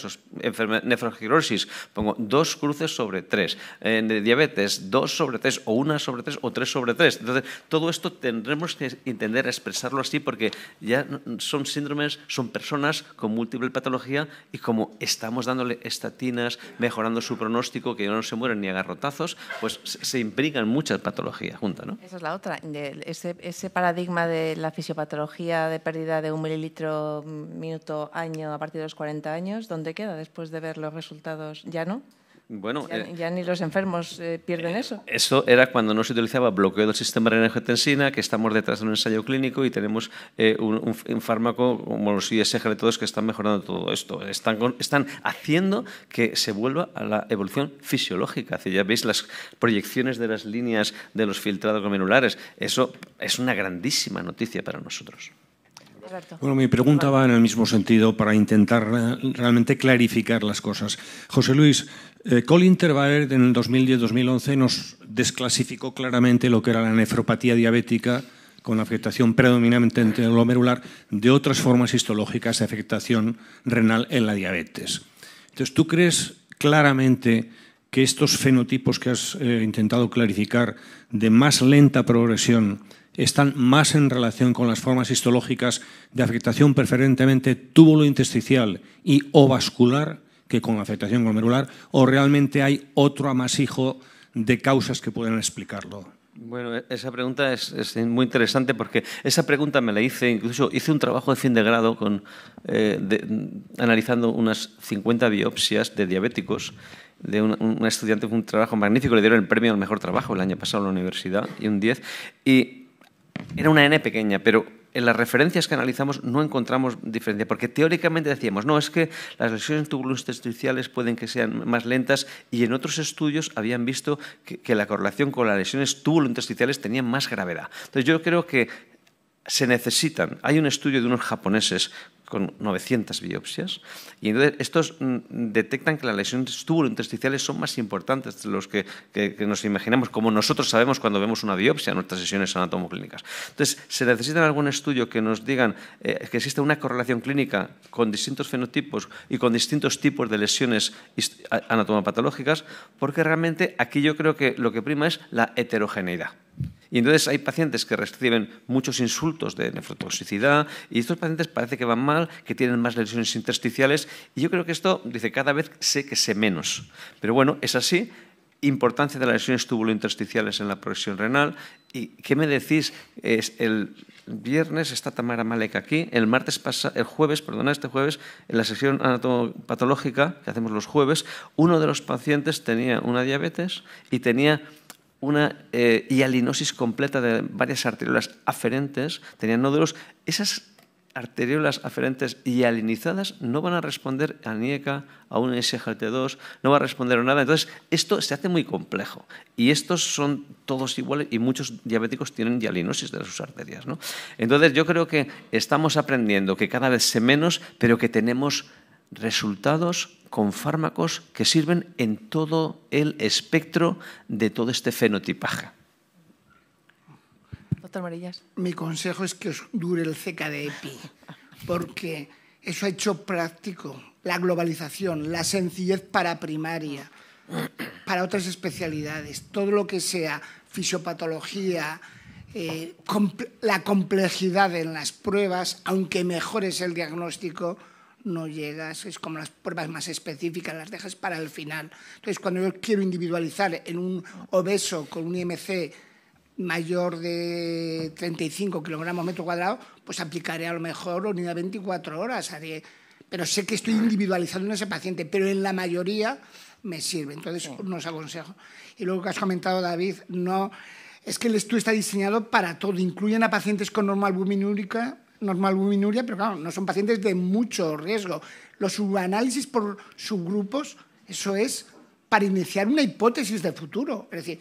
nefrogirosis, pongo 2 cruces sobre 3, de diabetes 2 sobre 3, o 1 sobre 3, o 3 sobre 3. Entonces, todo esto tendremos que entender a expresarlo así porque ya son síndromes, son personas con múltiple patología y como estamos dándole estatinas, mejorando su pronóstico, que no se mueren ni a garrotazos, pues se imbrican muchas patologías juntas, ¿no? Esa es la otra. Ese paradigma de la fisiopatología de pérdida de 1 mililitro minuto año a partir de los 40 años, ¿dónde queda después de ver los resultados? ¿Ya no? Bueno, ya ni los enfermos pierden eso. Eso era cuando no se utilizaba bloqueo del sistema renina-angiotensina, que estamos detrás de un ensayo clínico y tenemos un fármaco como los ISGLT2 que están mejorando todo esto. Están haciendo que se vuelva a la evolución fisiológica. Ya veis las proyecciones de las líneas de los filtrados glomerulares. Eso es una grandísima noticia para nosotros. Bueno, mi pregunta va en el mismo sentido para intentar realmente clarificar las cosas. José Luis, Colin Tervaer en el 2010-2011 nos desclasificó claramente lo que era la nefropatía diabética con afectación predominantemente glomerular de otras formas histológicas de afectación renal en la diabetes. Entonces, ¿tú crees claramente que estos fenotipos que has intentado clarificar de más lenta progresión están más en relación con las formas histológicas de afectación preferentemente túbulo-intersticial y o vascular que con afectación glomerular, o realmente hay otro amasijo de causas que pueden explicarlo? Bueno, esa pregunta es muy interesante porque esa pregunta me la hice, incluso hice un trabajo de fin de grado analizando unas 50 biopsias de diabéticos de una estudiante, un trabajo magnífico, le dieron el premio al mejor trabajo el año pasado en la universidad y un 10, y era una N pequeña, pero en las referencias que analizamos no encontramos diferencia, porque teóricamente decíamos, no, es que las lesiones tubulointersticiales pueden que sean más lentas, y en otros estudios habían visto que la correlación con las lesiones tubulointersticiales tenía más gravedad. Entonces yo creo que se necesitan, hay un estudio de unos japoneses con 900 biopsias, y entonces estos detectan que las lesiones tubulointersticiales son más importantes de los que nos imaginamos, como nosotros sabemos cuando vemos una biopsia en nuestras sesiones anatomoclínicas. Entonces, se necesita algún estudio que nos digan que existe una correlación clínica con distintos fenotipos y con distintos tipos de lesiones anatomopatológicas, porque realmente aquí yo creo que lo que prima es la heterogeneidad. Y entonces hay pacientes que reciben muchos insultos de nefrotoxicidad, y estos pacientes parece que van mal, que tienen más lesiones intersticiales, y yo creo que esto, dice, cada vez sé que sé menos. Pero bueno, es así. Importancia de las lesiones tubulointersticiales en la progresión renal. ¿Y qué me decís? El viernes está Tamara Malek aquí, el jueves, este jueves, en la sección anatomopatológica que hacemos los jueves, uno de los pacientes tenía una diabetes y tenía una hialinosis completa de varias arteriolas aferentes, tenían nódulos. Esas arteriolas aferentes hialinizadas no van a responder a NIECA, a un SGLT2, no va a responder a nada. Entonces, esto se hace muy complejo. Y estos son todos iguales, y muchos diabéticos tienen hialinosis de sus arterias, ¿no? Entonces, yo creo que estamos aprendiendo que cada vez sé menos, pero que tenemos resultados con fármacos que sirven en todo el espectro de todo este fenotipaje. Doctor Morillas. Mi consejo es que os dure el CKD-EPI, porque eso ha hecho práctico la globalización, la sencillez para primaria, para otras especialidades, todo lo que sea fisiopatología, la complejidad en las pruebas, aunque mejores el diagnóstico, no llegas, es como las pruebas más específicas, las dejas para el final. Entonces, cuando yo quiero individualizar en un obeso con un IMC mayor de 35 kilogramos metro cuadrado, pues aplicaré a lo mejor unidad 24 horas, pero sé que estoy individualizando en ese paciente, pero en la mayoría me sirve. Entonces, no os aconsejo. Y luego que has comentado, David, no, es que el estudio está diseñado para todo, incluyen a pacientes con normalbuminuria, pero claro, no son pacientes de mucho riesgo. Los subanálisis por subgrupos, eso es para iniciar una hipótesis de futuro. Es decir,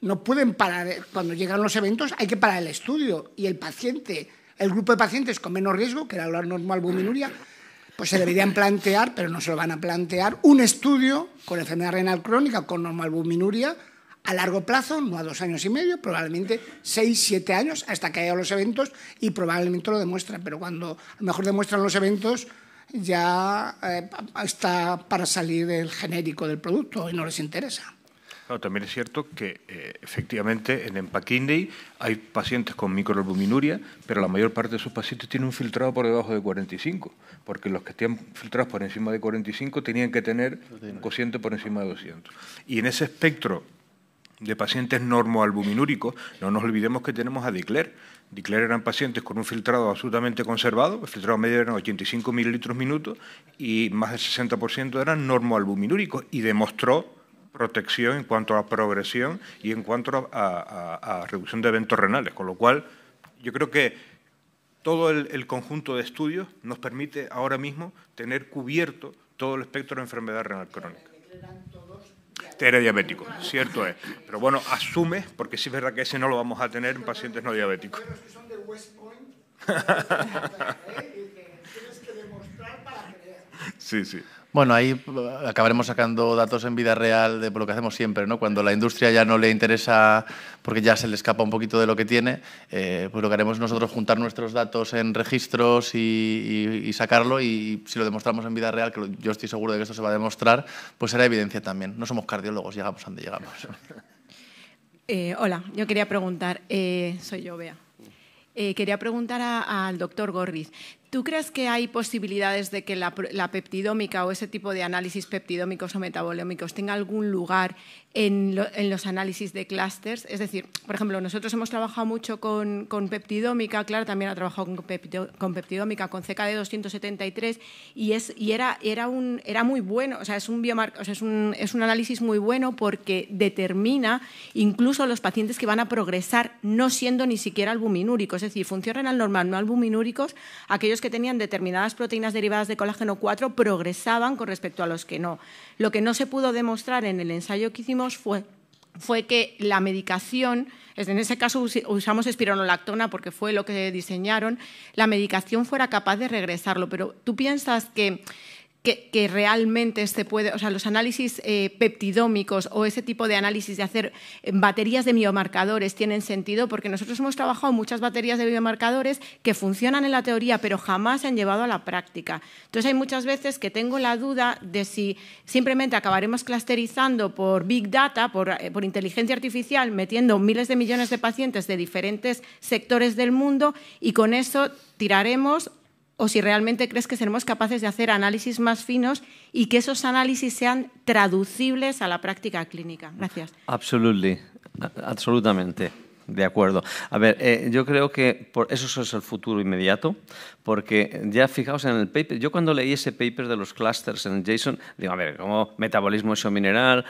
no pueden parar, cuando llegan los eventos hay que parar el estudio, y el paciente, el grupo de pacientes con menos riesgo, que era la normalbuminuria, pues se deberían plantear, pero no se lo van a plantear, un estudio con enfermedad renal crónica con normalbuminuria a largo plazo, no a 2 años y medio, probablemente 6, 7 años, hasta que haya los eventos, y probablemente lo demuestran. Pero cuando a lo mejor demuestran los eventos, ya está para salir el genérico del producto y no les interesa. Claro, también es cierto que efectivamente en EMPA-KIDNEY hay pacientes con microalbuminuria, pero la mayor parte de esos pacientes tienen un filtrado por debajo de 45, porque los que estén filtrados por encima de 45 tenían que tener un cociente por encima de 200. Y en ese espectro de pacientes normoalbuminúricos, no nos olvidemos que tenemos a Dicler. Dicler eran pacientes con un filtrado absolutamente conservado, el filtrado medio eran 85 mililitros minuto, y más del 60% eran normoalbuminúricos, y demostró protección en cuanto a progresión y en cuanto a reducción de eventos renales, con lo cual yo creo que todo el conjunto de estudios nos permite ahora mismo tener cubierto todo el espectro de enfermedad renal crónica. Era diabético, cierto es. Pero bueno, asume, porque sí es verdad que ese no lo vamos a tener en pacientes no diabéticos. Sí, sí. Bueno, ahí acabaremos sacando datos en vida real de lo que hacemos siempre, ¿no? Cuando la industria ya no le interesa, porque ya se le escapa un poquito de lo que tiene, pues lo que haremos nosotros juntar nuestros datos en registros y sacarlo, y si lo demostramos en vida real, que yo estoy seguro de que esto se va a demostrar, pues será evidencia también. No somos cardiólogos, llegamos a donde llegamos. Hola, yo quería preguntar, soy yo, Bea. Quería preguntar al doctor Gorriz. ¿Tú crees que hay posibilidades de que la peptidómica o ese tipo de análisis peptidómicos o metabolómicos tenga algún lugar en los análisis de clústeres? Es decir, por ejemplo, nosotros hemos trabajado mucho con peptidómica, Clara también ha trabajado con peptidómica, con CKD273, y era muy bueno, o sea, es un análisis muy bueno porque determina incluso los pacientes que van a progresar no siendo ni siquiera albuminúricos, es decir, función renal normal, no albuminúricos, aquellos que tenían determinadas proteínas derivadas de colágeno 4 progresaban con respecto a los que no. Lo que no se pudo demostrar en el ensayo que hicimos fue que la medicación, en ese caso usamos espironolactona porque fue lo que diseñaron, la medicación fuera capaz de regresarlo. Pero ¿tú piensas que realmente los análisis peptidómicos o ese tipo de análisis de hacer baterías de biomarcadores tienen sentido? Porque nosotros hemos trabajado muchas baterías de biomarcadores que funcionan en la teoría pero jamás se han llevado a la práctica. Entonces hay muchas veces que tengo la duda de si simplemente acabaremos clusterizando por Big Data, por inteligencia artificial, metiendo miles de millones de pacientes de diferentes sectores del mundo y con eso tiraremos, o si realmente crees que seremos capaces de hacer análisis más finos y que esos análisis sean traducibles a la práctica clínica. Gracias. Absolutamente. De acuerdo. A ver, yo creo que eso es el futuro inmediato, porque ya fijaos en el paper, yo cuando leí ese paper de los clústeres en JSON, digo, a ver, como metabolismo isomineral,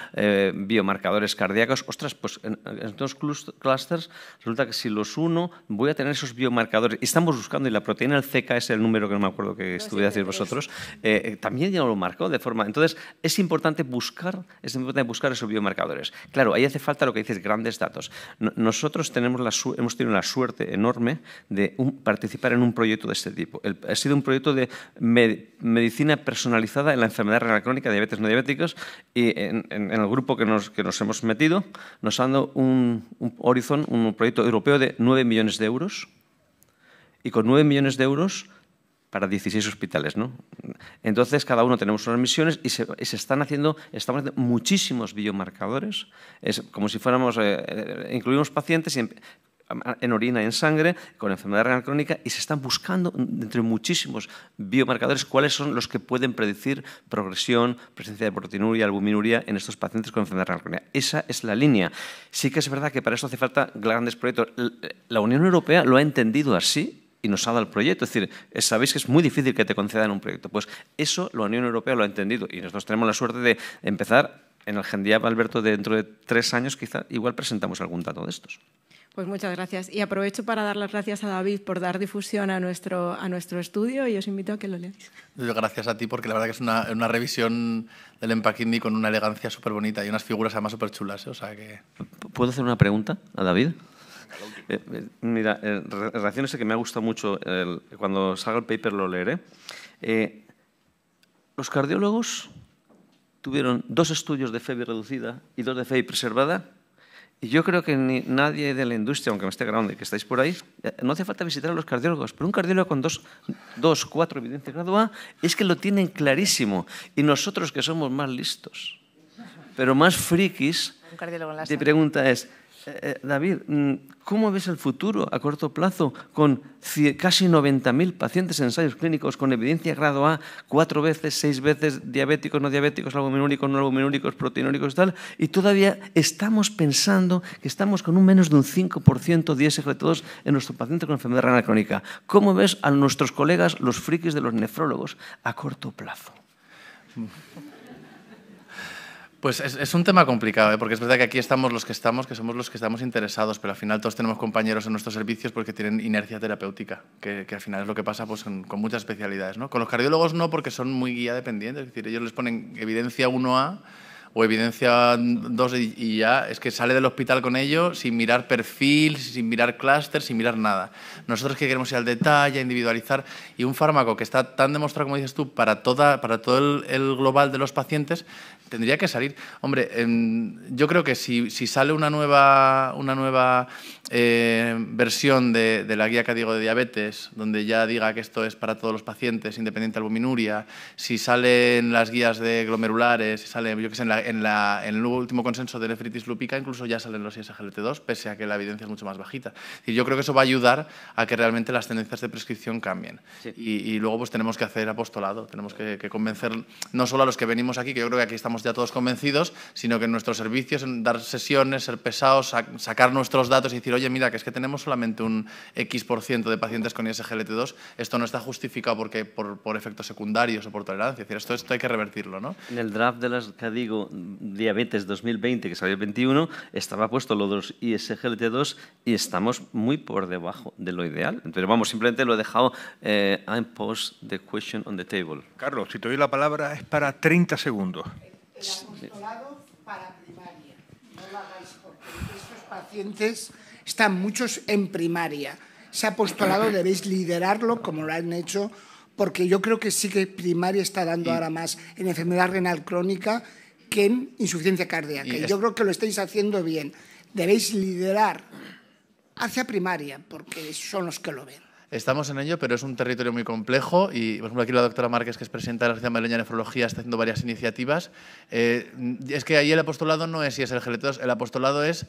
biomarcadores cardíacos, ostras, pues en estos clústeres resulta que si los uno voy a tener esos biomarcadores, y estamos buscando, y la proteína del CK es el número que no me acuerdo que estuve a decir vosotros, también ya lo marcó de forma... Entonces, es importante buscar esos biomarcadores. Claro, ahí hace falta lo que dices, grandes datos. Nosotros hemos tenido la suerte enorme de participar en un proyecto de este tipo. Ha sido un proyecto de medicina personalizada en la enfermedad renal crónica, diabetes no diabéticos, y en el grupo que nos hemos metido nos han dado un proyecto europeo de 9 millones de euros, y con 9 millones de euros para 16 hospitales, ¿no? Entonces, cada uno tenemos unas misiones y estamos haciendo muchísimos biomarcadores. Es como si fuéramos, incluimos pacientes en orina y en sangre con enfermedad renal crónica y se están buscando entre muchísimos biomarcadores cuáles son los que pueden predecir progresión, presencia de proteinuria, albuminuria en estos pacientes con enfermedad renal crónica. Esa es la línea. Sí que es verdad que para eso hace falta grandes proyectos. La Unión Europea lo ha entendido así y nos ha dado el proyecto. Es decir, sabéis que es muy difícil que te concedan un proyecto. Pues eso la Unión Europea lo ha entendido y nosotros tenemos la suerte de empezar en el GenDiab, Alberto, dentro de 3 años quizá, igual presentamos algún dato de estos. Pues muchas gracias. Y aprovecho para dar las gracias a David por dar difusión a nuestro estudio y os invito a que lo leáis. Gracias a ti porque la verdad que es una revisión del EMPA-KIDNey con una elegancia súper bonita y unas figuras además súper chulas. O sea que... ¿Puedo hacer una pregunta a David? Mira, reacciones que me ha gustado mucho, cuando salga el paper lo leeré. Los cardiólogos tuvieron 2 estudios de FEBI reducida y 2 de FEBI preservada, y yo creo que nadie de la industria, aunque me esté grabando y que estáis por ahí, no hace falta visitar a los cardiólogos, pero un cardiólogo con 4 evidencia grado A es que lo tienen clarísimo, y nosotros que somos más listos, pero más frikis, mi pregunta es, David, ¿cómo ves el futuro a corto plazo con casi 90.000 pacientes en ensayos clínicos con evidencia grado A, 4 veces, 6 veces, diabéticos, no diabéticos, albuminúricos, no albuminúricos, proteinúricos y tal, y todavía estamos pensando que estamos con un menos de un 5% de SGLT2 en nuestro paciente con enfermedad renal crónica? ¿Cómo ves a nuestros colegas, los frikis de los nefrólogos, a corto plazo? Pues es un tema complicado, porque es verdad que aquí estamos los que somos los que estamos interesados, pero al final todos tenemos compañeros en nuestros servicios porque tienen inercia terapéutica, que al final es lo que pasa pues, con muchas especialidades, ¿no? Con los cardiólogos no, porque son muy guía dependientes, es decir, ellos les ponen evidencia 1A o evidencia 2 y ya es que sale del hospital con ello sin mirar perfil, sin mirar clúster, sin mirar nada. Nosotros que queremos ir al detalle, individualizar, y un fármaco que está tan demostrado, como dices tú, para todo el global de los pacientes, tendría que salir. Hombre, yo creo que si sale una nueva versión de la guía código de diabetes, donde ya diga que esto es para todos los pacientes, independiente de albuminuria, si salen las guías de glomerulares, si sale, yo que sé, en el último consenso de nefritis lúpica incluso ya salen los ISGLT2, pese a que la evidencia es mucho más bajita. Y yo creo que eso va a ayudar a que realmente las tendencias de prescripción cambien. Sí. Y luego pues tenemos que hacer apostolado, tenemos que convencer no solo a los que venimos aquí, que yo creo que aquí estamos ya todos convencidos, sino que en nuestros servicios, en dar sesiones, ser pesados, sacar nuestros datos y decir, oye, mira, que es que tenemos solamente un X% de pacientes con ISGLT2, esto no está justificado porque por efectos secundarios o por tolerancia. Es decir, esto hay que revertirlo, ¿no? En el draft de las CADIGO Diabetes 2020, que salió el 21, estaba puesto lo de los ISGLT2 y estamos muy por debajo de lo ideal. Entonces, vamos, simplemente lo he dejado, I post the question on the table. Carlos, si te doy la palabra es para 30 segundos. El apostolado para primaria. No lo hagáis porque estos pacientes están muchos en primaria. Ese apostolado debéis liderarlo como lo han hecho, porque yo creo que sí que primaria está dando ahora más en enfermedad renal crónica que en insuficiencia cardíaca. Y yo creo que lo estáis haciendo bien. Debéis liderar hacia primaria, porque son los que lo ven. Estamos en ello, pero es un territorio muy complejo y, por ejemplo, aquí la doctora Márquez, que es presidenta de la Sociedad Madrileña de Nefrología, está haciendo varias iniciativas. Es que ahí el apostolado no es si es el GLT2, el apostolado es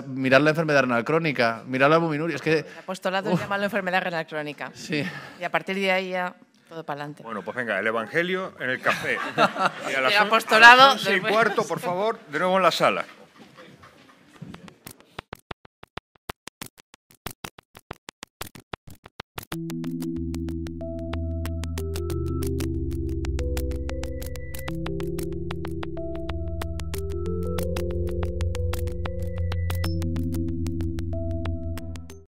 mirar la enfermedad renal crónica, mirar la albuminuria. Es que, el apostolado es llamarlo enfermedad renal crónica. Sí. Y a partir de ahí ya todo para adelante. Bueno, pues venga, el evangelio en el café. Y el apostolado... A las 11:15, por favor, de nuevo en la sala.